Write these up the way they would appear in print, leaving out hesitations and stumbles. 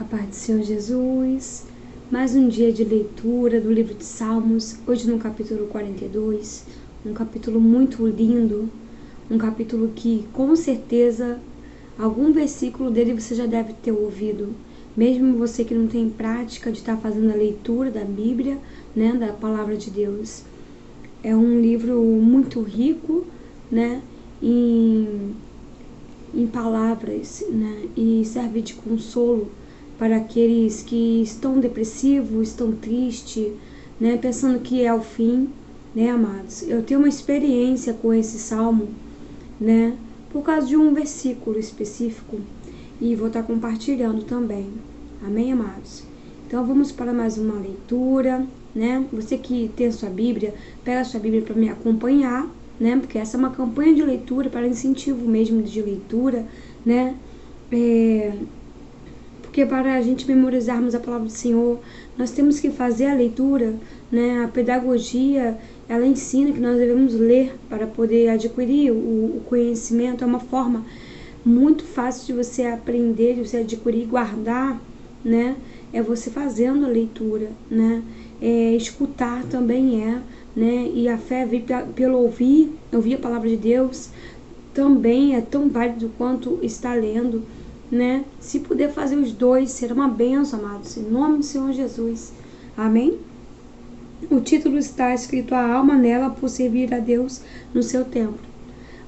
A paz do Senhor Jesus, mais um dia de leitura do livro de Salmos, hoje no capítulo 42, um capítulo muito lindo, um capítulo que com certeza algum versículo dele você já deve ter ouvido, mesmo você que não tem prática de estar fazendo a leitura da Bíblia, né, da Palavra de Deus. É um livro muito rico, né, em palavras, né, e serve de consolo para aqueles que estão depressivos, estão tristes, né, pensando que é o fim, né, amados. Eu tenho uma experiência com esse salmo, né, por causa de um versículo específico, e vou estar compartilhando também. Amém, amados? Então vamos para mais uma leitura, né? Você que tem a sua Bíblia, pega a sua Bíblia para me acompanhar, né? Porque essa é uma campanha de leitura para incentivo mesmo de leitura, né? Porque para a gente memorizarmos a palavra do Senhor, nós temos que fazer a leitura, né? A pedagogia, ela ensina que nós devemos ler para poder adquirir o conhecimento. É uma forma muito fácil de você aprender, de você adquirir e guardar, né? É você fazendo a leitura, né? Escutar também né? E a fé vem pelo ouvir a palavra de Deus, também é tão válido quanto estar lendo, né? Se puder fazer os dois, será uma bênção, amados, em nome do Senhor Jesus. Amém? O título está escrito: A alma nela por servir a Deus no seu templo.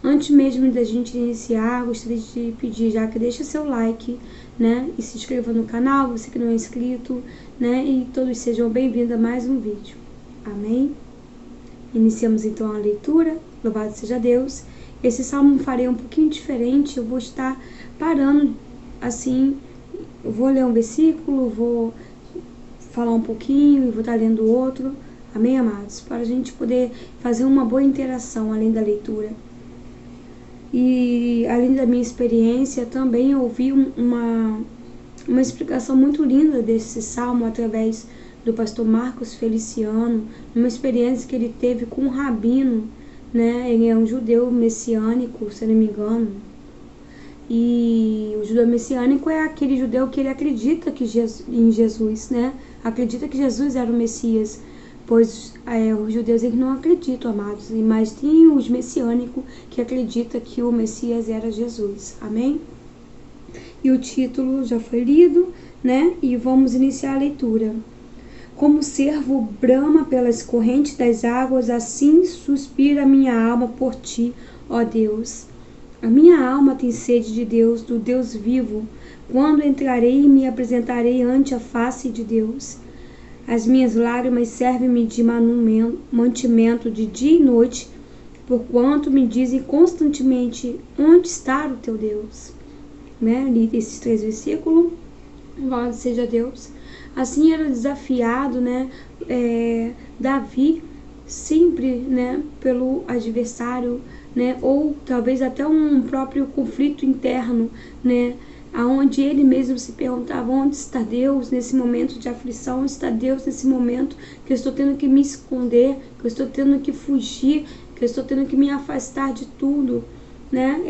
Antes mesmo da gente iniciar, gostaria de pedir já que deixe seu like, né? E se inscreva no canal, você que não é inscrito, né? E todos sejam bem-vindos a mais um vídeo. Amém? Iniciamos então a leitura. Louvado seja Deus. Esse salmo farei um pouquinho diferente. Eu vou estar parando assim. Eu vou ler um versículo, vou falar um pouquinho e vou estar lendo outro. Amém, amados? Para a gente poder fazer uma boa interação além da leitura. E além da minha experiência, também ouvi uma explicação muito linda desse salmo através do pastor Marcos Feliciano, uma experiência que ele teve com um rabino, né? Ele é um judeu messiânico, se não me engano. E o judeu messiânico é aquele judeu que ele acredita que em Jesus, né? Acredita que Jesus era o Messias, pois os judeus eles não acreditam, amados, mas tem os messiânicos que acreditam que o Messias era Jesus. Amém? E o título já foi lido, né? E vamos iniciar a leitura. Como o cervo brama pelas correntes das águas, assim suspira a minha alma por ti, ó Deus. A minha alma tem sede de Deus, do Deus vivo. Quando entrarei e me apresentarei ante a face de Deus. As minhas lágrimas servem-me de mantimento de dia e noite, porquanto me dizem constantemente: onde está o teu Deus? Né? Li esses 3 versículos. Louvado seja Deus. Assim era desafiado, né? Davi, sempre, né? Pelo adversário, né? Ou talvez até um próprio conflito interno, né? Aonde ele mesmo se perguntava: onde está Deus nesse momento de aflição? Onde está Deus nesse momento que eu estou tendo que me esconder, que eu estou tendo que fugir, que eu estou tendo que me afastar de tudo, né?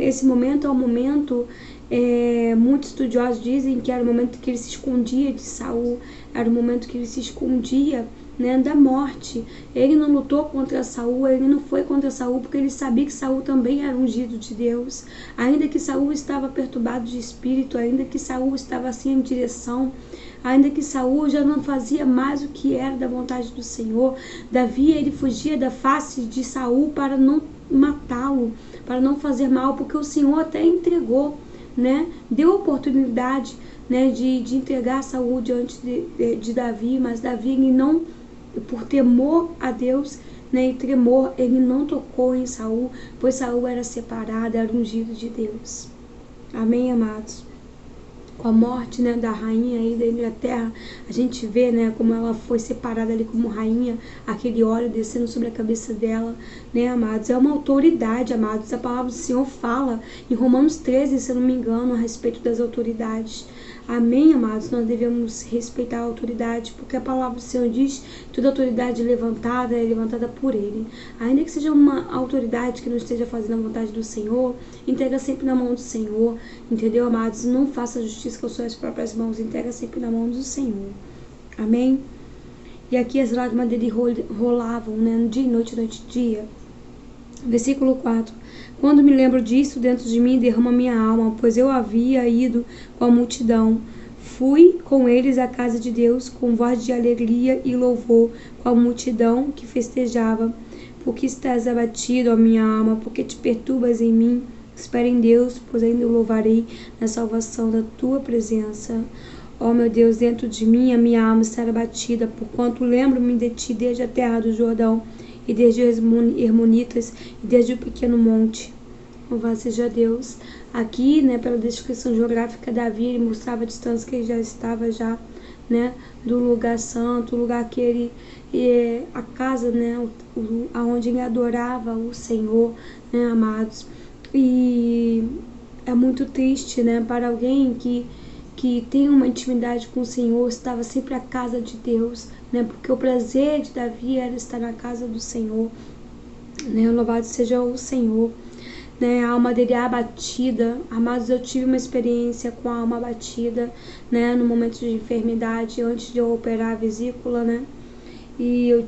Esse momento é um momento, muitos estudiosos dizem que era o momento que ele se escondia de Saul, era o momento que ele se escondia, né, da morte. Ele não lutou contra Saul, ele não foi contra Saul porque ele sabia que Saul também era ungido de Deus. Ainda que Saul estava perturbado de espírito, ainda que Saul estava sem direção, ainda que Saul já não fazia mais o que era da vontade do Senhor, Davi, ele fugia da face de Saul para não matá-lo, para não fazer mal, porque o Senhor até entregou, né, deu oportunidade, né, de entregar Saul diante de Davi, mas Davi ele não, por temor a Deus, né, e tremor, ele não tocou em Saul, pois Saul era separado, era ungido de Deus. Amém, amados? Com a morte, né, da rainha aí da Inglaterra, a gente vê, né, como ela foi separada ali como rainha, aquele óleo descendo sobre a cabeça dela, né, amados? É uma autoridade, amados. A palavra do Senhor fala em Romanos 13, se eu não me engano, a respeito das autoridades. Amém, amados? Nós devemos respeitar a autoridade, porque a palavra do Senhor diz que toda autoridade levantada é levantada por Ele. Ainda que seja uma autoridade que não esteja fazendo a vontade do Senhor, entrega sempre na mão do Senhor, entendeu, amados? Não faça justiça com suas próprias mãos, entrega sempre na mão do Senhor. Amém? E aqui as lágrimas dele rolavam, né? Dia e noite, noite e dia. Versículo 4. Quando me lembro disso, dentro de mim derrama minha alma, pois eu havia ido com a multidão. Fui com eles à casa de Deus, com voz de alegria e louvor, com a multidão que festejava. Porque estás abatido, ó minha alma, porque te perturbas em mim? Espera em Deus, pois ainda eu louvarei na salvação da tua presença. Ó meu Deus, dentro de mim a minha alma está abatida, porquanto lembro-me de ti desde a terra do Jordão, e desde os Hermonitas, e desde o pequeno monte. Louvado seja Deus. Aqui, né, pela descrição geográfica, Davi ele mostrava a distância que ele já estava né, do lugar santo, o lugar que ele, a casa, né, aonde ele adorava o Senhor, né, amados. E é muito triste, né, para alguém que tem uma intimidade com o Senhor, estava sempre à casa de Deus, né? Porque o prazer de Davi era estar na casa do Senhor, né? Louvado seja o Senhor, né? A alma dele é abatida. Amados, eu tive uma experiência com a alma abatida, né? No momento de enfermidade, antes de eu operar a vesícula, né? E eu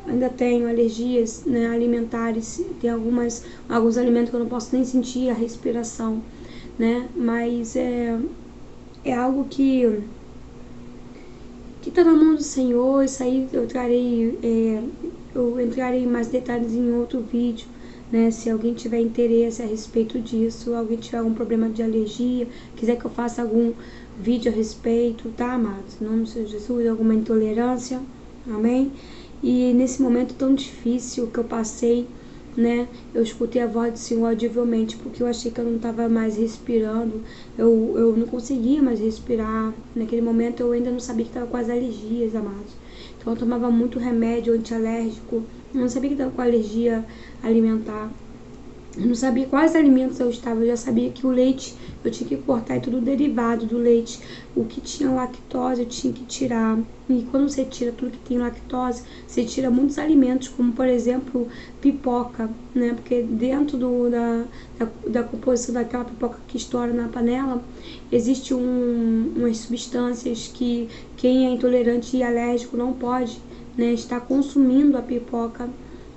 ainda tenho alergias, né, alimentares, tem alguns alimentos que eu não posso nem sentir a respiração, né? Mas é algo que está na mão do Senhor. Isso aí eu entrarei em mais detalhes em outro vídeo, né? Se alguém tiver interesse a respeito disso, alguém tiver algum problema de alergia, quiser que eu faça algum vídeo a respeito, tá, amados? Em nome do Senhor Jesus, alguma intolerância, amém? E nesse momento tão difícil que eu passei, né, eu escutei a voz do Senhor audivelmente, porque eu achei que eu não estava mais respirando, eu não conseguia mais respirar. Naquele momento eu ainda não sabia que estava com as alergias, amados. Então eu tomava muito remédio antialérgico, eu não sabia que estava com alergia alimentar, eu não sabia quais alimentos eu estava. Eu já sabia que o leite eu tinha que cortar, e tudo derivado do leite. O que tinha lactose eu tinha que tirar. E quando você tira tudo que tem lactose, você tira muitos alimentos, como por exemplo pipoca, né? Porque dentro da composição daquela pipoca que estoura na panela, existe umas substâncias que quem é intolerante e alérgico não pode, né, estar consumindo a pipoca,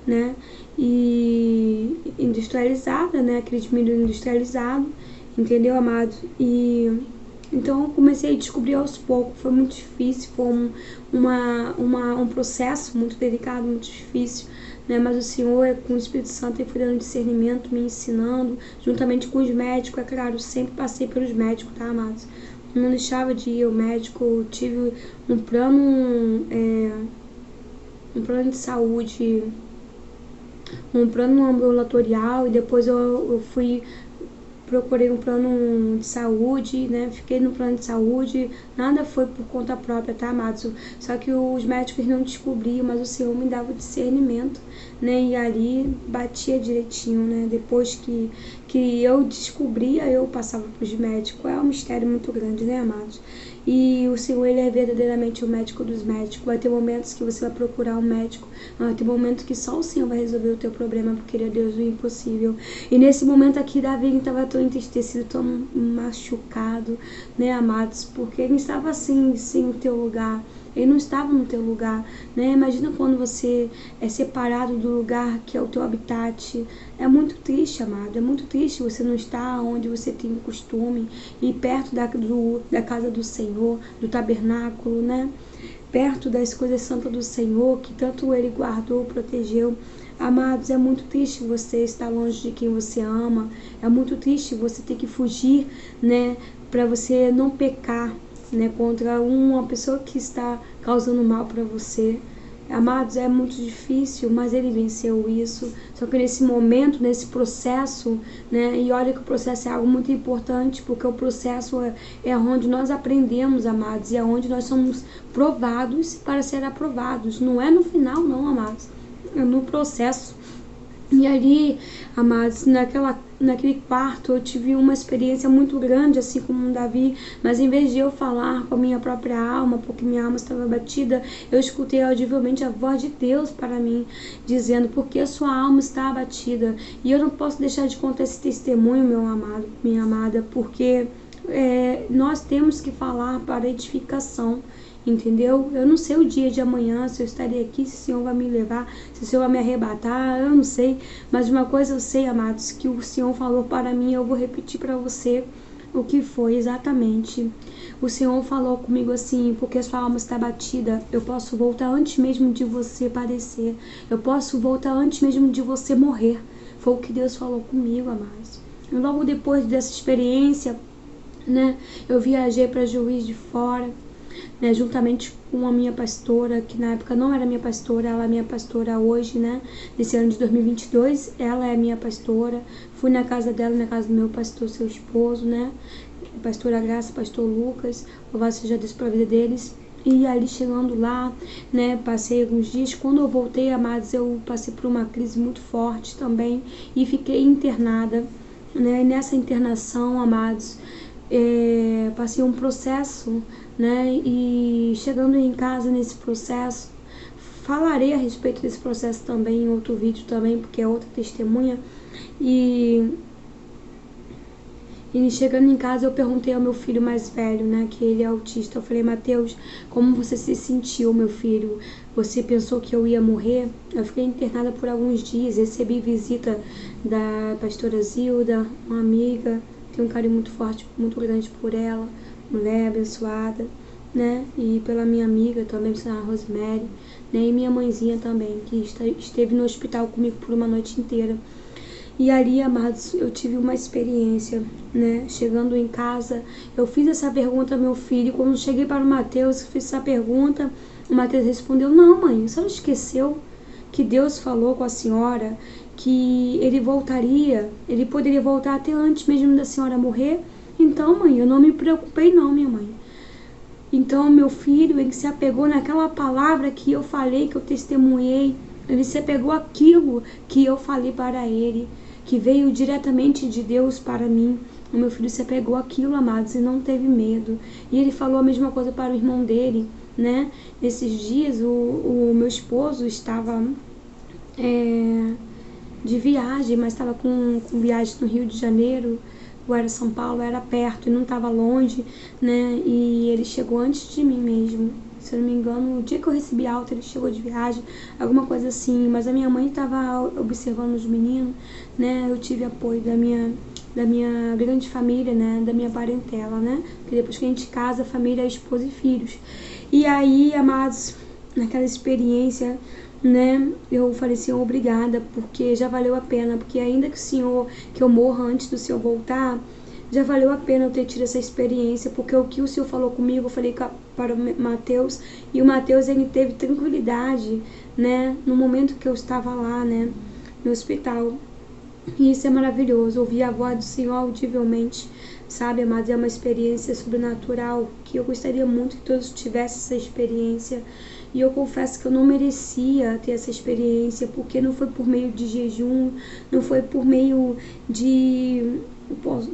né, e industrializada, né, aquele milho industrializado, entendeu, amado? E então eu comecei a descobrir aos poucos. Foi muito difícil, foi um processo muito delicado, muito difícil, né? Mas o Senhor, com o Espírito Santo, ele foi dando discernimento, me ensinando, juntamente com os médicos. É claro, sempre passei pelos médicos, tá, amados? Não deixava de ir ao médico. Tive um plano de saúde, um plano ambulatorial, e depois eu procurei um plano de saúde, né? Fiquei no plano de saúde, nada foi por conta própria, tá, amados? Só que os médicos não descobriam, mas o Senhor me dava discernimento, né? E ali batia direitinho, né? Depois que eu descobria, eu passava pros médicos. É um mistério muito grande, né, amados? E o Senhor, ele é verdadeiramente o médico dos médicos. Vai ter momentos que você vai procurar um médico, vai ter momentos que só o Senhor vai resolver o teu problema, porque ele é Deus do impossível. E nesse momento aqui, Davi estava tão entristecido, tão machucado, né, amados? Porque ele estava assim, sem o teu lugar. Ele não estava no teu lugar, né? Imagina quando você é separado do lugar que é o teu habitat. É muito triste, amado. É muito triste você não estar onde você tem o costume, e perto da casa do Senhor, do tabernáculo, né? Perto das coisas santas do Senhor, que tanto Ele guardou, protegeu. Amados, é muito triste você estar longe de quem você ama. É muito triste você ter que fugir, né? Para você não pecar, né, contra uma pessoa que está causando mal para você. Amados, é muito difícil, mas ele venceu isso. Só que nesse momento, nesse processo, né, e olha que o processo é algo muito importante, porque o processo é onde nós aprendemos, amados, e é onde nós somos provados para ser aprovados. Não é no final, não, amados, é no processo. E ali, amados, naquele quarto eu tive uma experiência muito grande, assim como Davi, mas em vez de eu falar com a minha própria alma, porque minha alma estava abatida, eu escutei audivelmente a voz de Deus para mim, dizendo, porque a sua alma está abatida. E eu não posso deixar de contar esse testemunho, meu amado, minha amada, porque nós temos que falar para edificação. Entendeu? Eu não sei o dia de amanhã, se eu estarei aqui, se o Senhor vai me levar, se o Senhor vai me arrebatar, eu não sei. Mas uma coisa eu sei, amados, que o Senhor falou para mim, eu vou repetir para você o que foi exatamente. O Senhor falou comigo assim, porque sua alma está batida, eu posso voltar antes mesmo de você padecer. Eu posso voltar antes mesmo de você morrer. Foi o que Deus falou comigo, amados. E logo depois dessa experiência, né, eu viajei para Juiz de Fora, né, juntamente com a minha pastora, que na época não era minha pastora, ela é minha pastora hoje, né, nesse ano de 2022, ela é minha pastora. Fui na casa dela, na casa do meu pastor, seu esposo, né, pastora Graça, pastor Lucas, louvado seja Deus pela vida deles. E ali chegando lá, né, passei alguns dias. Quando eu voltei, amados, eu passei por uma crise muito forte também e fiquei internada, né, e nessa internação, amados, passei um processo, né, e chegando em casa nesse processo, falarei a respeito desse processo também em outro vídeo também, porque é outra testemunha. E chegando em casa eu perguntei ao meu filho mais velho, né, que ele é autista. Eu falei, Mateus, como você se sentiu, meu filho? Você pensou que eu ia morrer? Eu fiquei internada por alguns dias, recebi visita da pastora Zilda, uma amiga, tenho um carinho muito forte, muito grande por ela, mulher abençoada, né, e pela minha amiga também, a Rosemary, né, e minha mãezinha também, que esteve no hospital comigo por uma noite inteira. E ali, amados, eu tive uma experiência, né? Chegando em casa, eu fiz essa pergunta ao meu filho. Quando cheguei para o Mateus, fiz essa pergunta, o Mateus respondeu, não, mãe, você não esqueceu que Deus falou com a senhora que ele voltaria, ele poderia voltar até antes mesmo da senhora morrer? Então, mãe, eu não me preocupei não, minha mãe. Então, meu filho, ele se apegou naquela palavra que eu falei, que eu testemunhei. Ele se apegou àquilo que eu falei para ele, que veio diretamente de Deus para mim. O meu filho se apegou àquilo, amados, e não teve medo. E ele falou a mesma coisa para o irmão dele, né? Nesses dias, o meu esposo estava de viagem, mas estava com viagem no Rio de Janeiro, ou era São Paulo, era perto e não estava longe, né? E ele chegou antes de mim mesmo. Se eu não me engano, o dia que eu recebi alta, ele chegou de viagem, alguma coisa assim. Mas a minha mãe estava observando os meninos, né? Eu tive apoio da minha grande família, né? Da minha parentela, né? Porque depois que a gente casa, a família é esposa e filhos. E aí, amados, naquela experiência, né, eu falei, Senhor, obrigada, porque já valeu a pena, porque ainda que eu morra antes do Senhor voltar, já valeu a pena eu ter tido essa experiência, porque o que o Senhor falou comigo, eu falei para o Mateus, e o Mateus, ele teve tranquilidade, né, no momento que eu estava lá, né, no hospital. E isso é maravilhoso, ouvir a voz do Senhor audivelmente, sabe, amados, é uma experiência sobrenatural, que eu gostaria muito que todos tivessem essa experiência. E eu confesso que eu não merecia ter essa experiência, porque não foi por meio de jejum, não foi por meio de,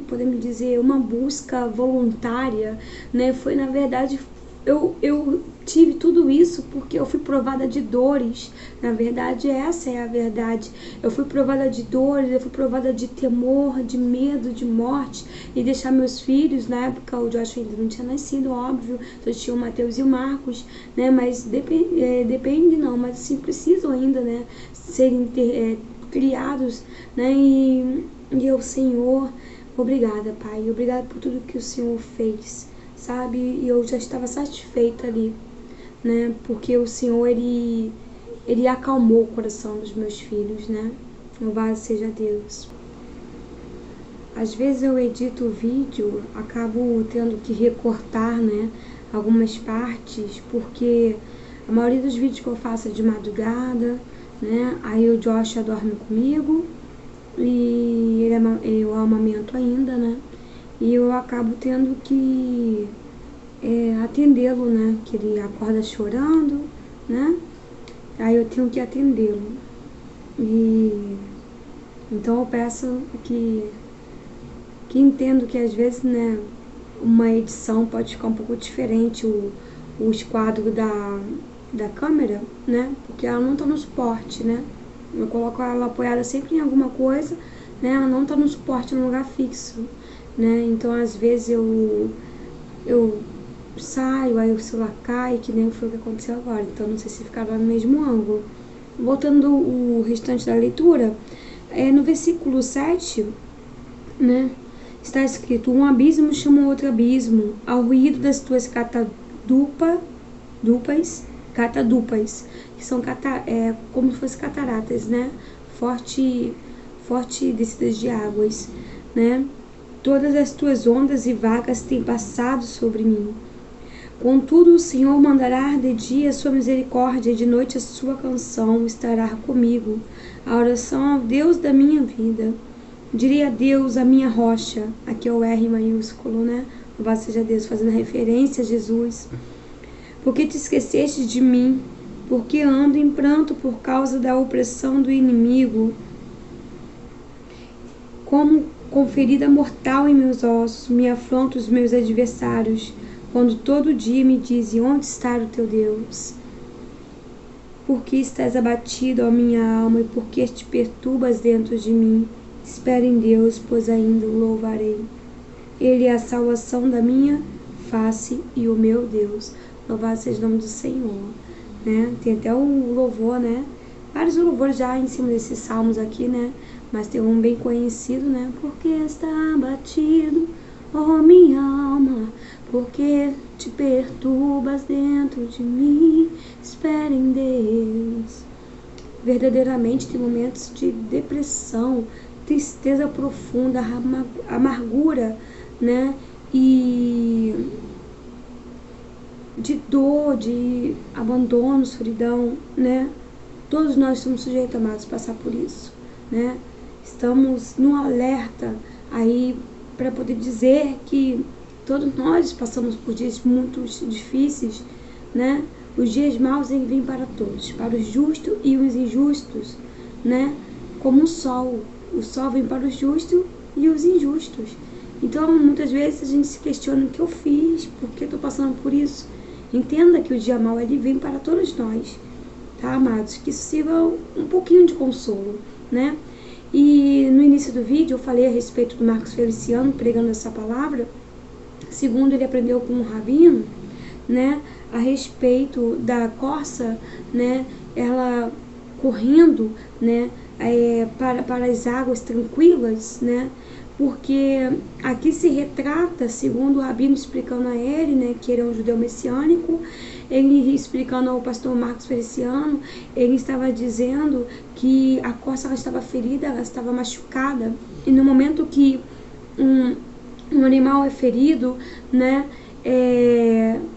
podemos dizer, uma busca voluntária, né? Foi, na verdade, eu tive tudo isso porque eu fui provada de dores. Na verdade, essa é a verdade. Eu fui provada de dores, eu fui provada de temor, de medo, de morte. E deixar meus filhos, na época o Joshua ainda não tinha nascido, óbvio. Então tinha o Mateus e o Marcos, né? Mas depende não, mas assim, precisam ainda, né? Serem criados, né? E eu, Senhor, obrigada, Pai. Obrigada por tudo que o Senhor fez, sabe? E eu já estava satisfeita ali, né? Porque o Senhor, ele acalmou o coração dos meus filhos, né? Louvado seja Deus. Às vezes eu edito o vídeo, acabo tendo que recortar, né, algumas partes, porque a maioria dos vídeos que eu faço é de madrugada, né? Aí o Joshua dorme comigo e eu amamento ainda, né? E eu acabo tendo que atendê-lo, né? Que ele acorda chorando, né? Aí eu tenho que atendê-lo. E Então eu peço que entendo que às vezes, né, uma edição pode ficar um pouco diferente, o esquadro da câmera, né, porque ela não tá no suporte, né. Eu coloco ela apoiada sempre em alguma coisa, né, ela não tá no suporte, no lugar fixo, né, então às vezes eu saio, aí o celular cai, que nem foi o que aconteceu agora, então não sei se ficará no mesmo ângulo. Voltando o restante da leitura, no versículo 7, né, está escrito: um abismo chama outro abismo, ao ruído das tuas catadupas, que são como se fossem cataratas, né, forte descidas de águas, né, todas as tuas ondas e vagas têm passado sobre mim. Contudo, o Senhor mandará de dia a sua misericórdia, e de noite a sua canção estará comigo, a oração ao Deus da minha vida. Direi a Deus, a minha rocha, aqui é o R maiúsculo, né? Louvado seja Deus, fazendo referência a Jesus. Porque te esqueceste de mim, porque ando em pranto por causa da opressão do inimigo, como com ferida mortal em meus ossos, me afrontam os meus adversários, quando todo dia me dizem: onde está o teu Deus? Por que estás abatido, ó minha alma, e por que te perturbas dentro de mim? Espera em Deus, pois ainda o louvarei. Ele é a salvação da minha face e o meu Deus. Louvado seja o nome do Senhor, né? Tem até um louvor, né? Vários louvores já em cima desses salmos aqui, né? Mas tem um bem conhecido, né? Porque está abatido, ó minha alma, porque te perturbas dentro de mim, espera em Deus. Verdadeiramente tem momentos de depressão, tristeza profunda, amargura, né? E de dor, de abandono, solidão, né? Todos nós somos sujeitos, amados, a passar por isso, né? Estamos no alerta aí para poder dizer que todos nós passamos por dias muito difíceis, né? Os dias maus vêm para todos, para os justos e os injustos, né? Como o sol vem para os justos e os injustos. Então, muitas vezes a gente se questiona: o que eu fiz, por que estou passando por isso? Entenda que o dia mau ele vem para todos nós, tá, amados? Que isso sirva um pouquinho de consolo, né? E no início do vídeo eu falei a respeito do Marcos Feliciano pregando essa palavra, segundo ele aprendeu com um rabino, né, a respeito da corça, né, ela correndo, né, para as águas tranquilas, né, porque aqui se retrata, segundo o rabino explicando a ele, né, que ele é um judeu messiânico, ele explicando ao pastor Marcos Feliciano, ele estava dizendo que a corça ela estava ferida, ela estava machucada, e no momento que um animal é ferido, né,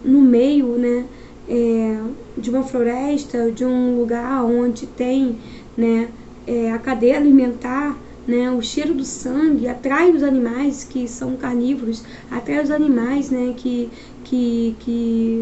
no meio, né, de uma floresta, de um lugar onde tem, né, a cadeia alimentar, né, o cheiro do sangue atrai os animais que são carnívoros, atrai os animais, né, que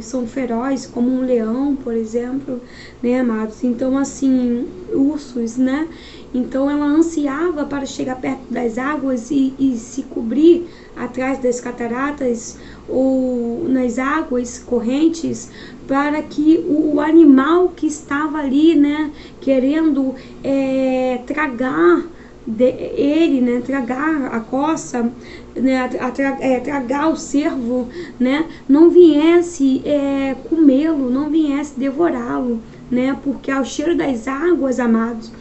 são ferozes, como um leão, por exemplo, né, amados? Então, assim, ursos, né? Então, ela ansiava para chegar perto das águas e se cobrir atrás das cataratas ou nas águas correntes, para que o animal que estava ali, né, querendo tragar ele, né, tragar a corça, né, tragar o cervo, né, não viesse comê-lo, não viesse devorá-lo, né, porque ao cheiro das águas, amados,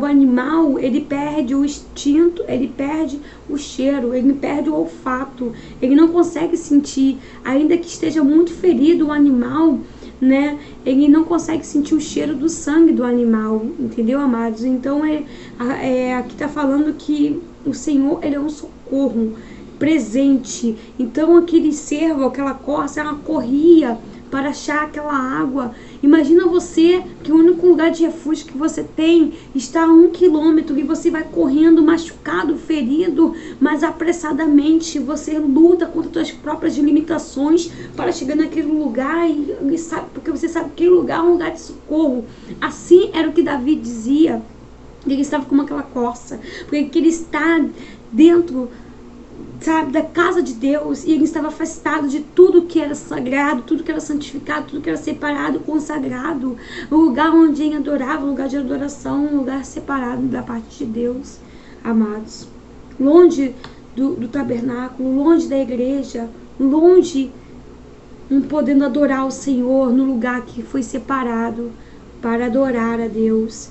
o animal ele perde o instinto, ele perde o cheiro, ele perde o olfato, ele não consegue sentir, ainda que esteja muito ferido o animal, né, ele não consegue sentir o cheiro do sangue do animal, entendeu, amados? Então aqui está falando que o Senhor ele é um socorro presente. Então aquele cervo, aquela corça, ela corria para achar aquela água. Imagina você que o único lugar de refúgio que você tem está a 1 quilômetro e você vai correndo machucado, ferido, mas apressadamente você luta contra suas próprias limitações para chegar naquele lugar e sabe, porque você sabe que aquele lugar é um lugar de socorro. Assim era o que Davi dizia, Ele estava com aquela coça, porque ele está dentro, sabe, da casa de Deus, e ele estava afastado de tudo que era sagrado, tudo que era santificado, tudo que era separado, consagrado, o lugar onde ele adorava, um lugar de adoração, um lugar separado da parte de Deus, amados, longe do tabernáculo, longe da igreja, longe, não podendo adorar o Senhor no lugar que foi separado para adorar a Deus.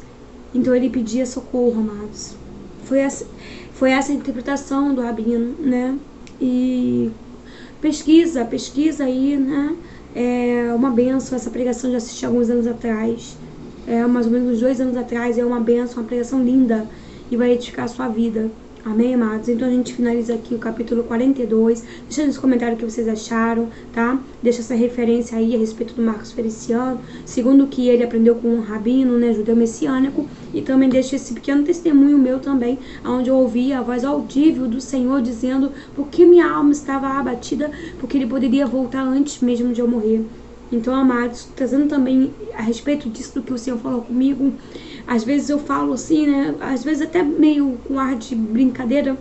Então ele pedia socorro, amados. Foi essa a interpretação do rabino, né? E pesquisa aí, né? É uma benção essa pregação, de assistir alguns anos atrás. Mais ou menos uns 2 anos atrás. É uma benção, uma pregação linda e vai edificar a sua vida. Amém, amados? Então a gente finaliza aqui o capítulo 42. Deixa nos comentários o que vocês acharam, tá? Deixa essa referência aí a respeito do Marcos Feliciano, segundo o que ele aprendeu com um rabino, né, judeu messiânico. E também deixa esse pequeno testemunho meu também, onde eu ouvi a voz audível do Senhor dizendo porque minha alma estava abatida, porque ele poderia voltar antes mesmo de eu morrer. Então, amados, trazendo também a respeito disso do que o Senhor falou comigo, às vezes eu falo assim, né, às vezes até meio com ar de brincadeira,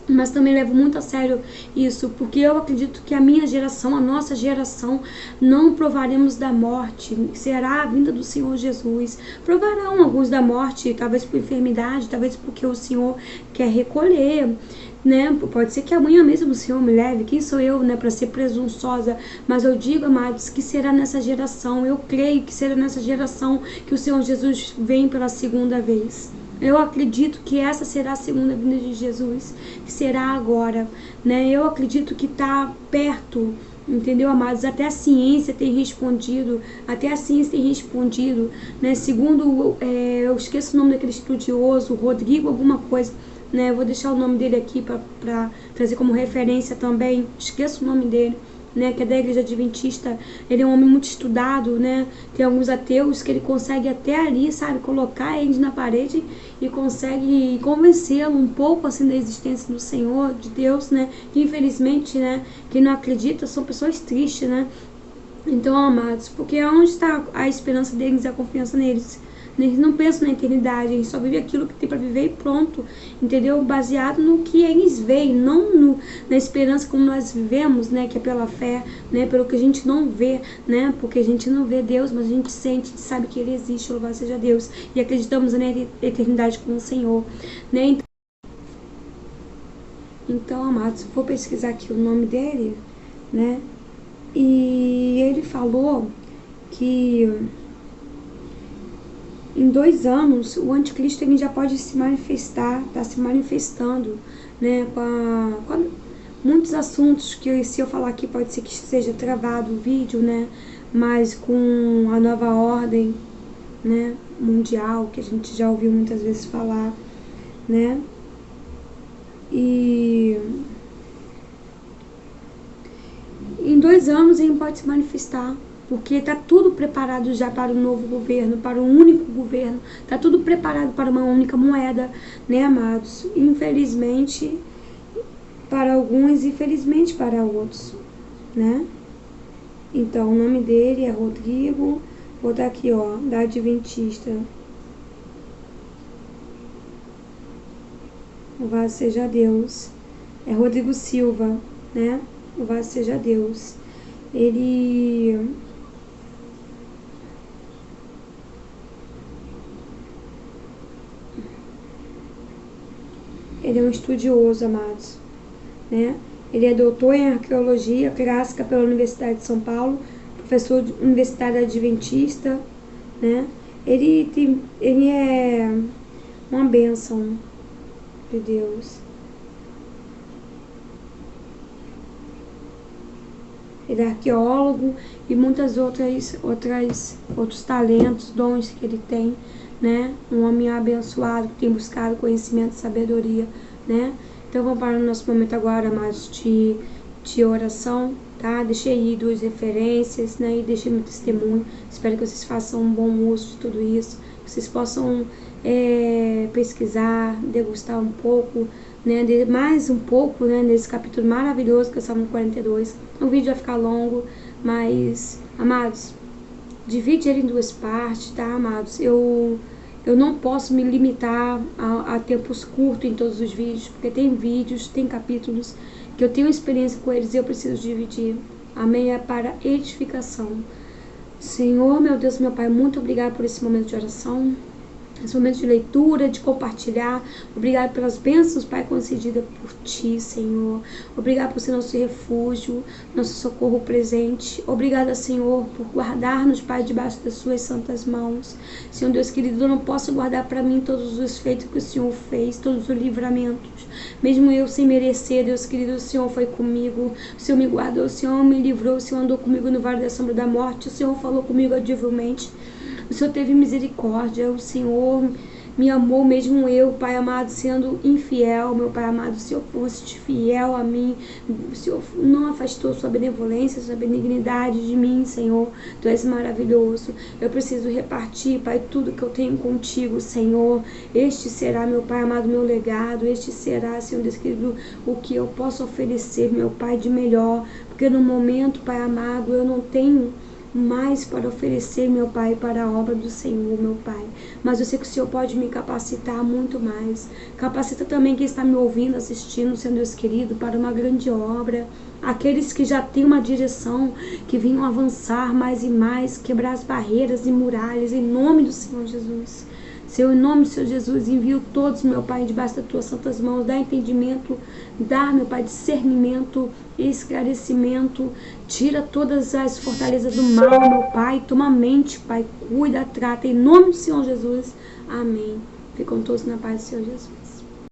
mas também levo muito a sério isso, porque eu acredito que a minha geração, a nossa geração, não provaremos da morte, será a vinda do Senhor Jesus. Provarão alguns da morte, talvez por enfermidade, talvez porque o Senhor quer recolher, né? Pode ser que amanhã mesmo o Senhor me leve, quem sou eu, né, para ser presunçosa, mas eu digo, amados, que será nessa geração, eu creio que será nessa geração que o Senhor Jesus vem pela segunda vez. Eu acredito que essa será a segunda vinda de Jesus, que será agora, né? Eu acredito que está perto, entendeu, amados? Até a ciência tem respondido, né? Segundo, eu esqueço o nome daquele estudioso, Rodrigo alguma coisa, né? Eu vou deixar o nome dele aqui para trazer como referência também, esqueço o nome dele, né, que é da igreja adventista. Ele é um homem muito estudado, né? Tem alguns ateus que ele consegue até ali, sabe, colocar eles na parede e consegue convencê-lo um pouco assim da existência do Senhor, de Deus, né? Que infelizmente, né, quem não acredita são pessoas tristes, né? Então, amados, porque onde está a esperança deles e a confiança neles? Eles não pensam na eternidade, eles só vivem aquilo que tem para viver e pronto, entendeu? Baseado no que eles veem, não na esperança como nós vivemos, né? Que é pela fé, né? Pelo que a gente não vê, né? Porque a gente não vê Deus, mas a gente sente, a gente sabe que Ele existe, louvado seja Deus. E acreditamos na eternidade com o Senhor, né? Então, amados, vou pesquisar aqui o nome dele, né? E ele falou que em 2 anos o anticristo ele já pode se manifestar, está se manifestando, né, com muitos assuntos que, se eu falar aqui, pode ser que seja travado o vídeo, né, mas com a nova ordem, né, mundial, que a gente já ouviu muitas vezes falar, né, e em 2 anos ele pode se manifestar, porque está tudo preparado já para o novo governo, para o único governo, está tudo preparado para uma única moeda, né, amados? Infelizmente para alguns, infelizmente para outros, né? Então o nome dele é Rodrigo, vou dar aqui, ó, da Adventista. Louvado seja Deus. É Rodrigo Silva, né? Louvado seja Deus. Ele é um estudioso, amados, né? Ele é doutor em arqueologia clássica pela Universidade de São Paulo, professor universitário adventista, né? Ele é uma bênção de Deus. Ele é arqueólogo e muitas outros talentos, dons que ele tem, né? Um homem abençoado que tem buscado conhecimento e sabedoria, né? Então vamos para o nosso momento agora, amados, de oração, tá? Deixei aí 2 referências, né? E deixei meu testemunho. Espero que vocês façam um bom uso de tudo isso, que vocês possam pesquisar, degustar um pouco, né? Mais um pouco, né? Nesse capítulo maravilhoso que é o Salmo 42. O vídeo vai ficar longo, mas, amados, divide ele em 2 partes, tá, amados? Eu eu não posso me limitar a tempos curtos em todos os vídeos, porque tem vídeos, tem capítulos que eu tenho experiência com eles e eu preciso dividir. Amém? É para edificação. Senhor, meu Deus, meu Pai, muito obrigado por esse momento de oração, esse momento de leitura, de compartilhar. Obrigado pelas bênçãos, Pai, concedidas por Ti, Senhor. Obrigado por ser nosso refúgio, nosso socorro presente. Obrigada, Senhor, por guardar-nos, Pai, debaixo das Suas santas mãos. Senhor Deus querido, eu não posso guardar para mim todos os feitos que o Senhor fez, todos os livramentos. Mesmo eu sem merecer, Deus querido, o Senhor foi comigo. O Senhor me guardou, o Senhor me livrou, o Senhor andou comigo no vale da sombra da morte. O Senhor falou comigo audivelmente. O Senhor teve misericórdia, o Senhor me amou, mesmo eu, Pai amado, sendo infiel, meu Pai amado, o Senhor foste fiel a mim, o Senhor não afastou sua benevolência, sua benignidade de mim, Senhor, Tu és maravilhoso. Eu preciso repartir, Pai, tudo que eu tenho contigo, Senhor. Este será, meu Pai amado, meu legado, este será, Senhor Deus querido, o que eu posso oferecer, meu Pai, de melhor, porque no momento, Pai amado, eu não tenho mais para oferecer, meu Pai, para a obra do Senhor, meu Pai. Mas eu sei que o Senhor pode me capacitar muito mais. Capacita também quem está me ouvindo, assistindo, Senhor Deus querido, para uma grande obra. Aqueles que já têm uma direção, que venham avançar mais e mais, quebrar as barreiras e muralhas, em nome do Senhor Jesus. Senhor, em nome do Senhor Jesus, envio todos, meu Pai, debaixo das Tuas santas mãos, dá entendimento, dá, meu Pai, discernimento, esclarecimento, tira todas as fortalezas do mal, meu Pai, toma a mente, Pai, cuida, trata, em nome do Senhor Jesus, amém. Ficam todos na paz do Senhor Jesus.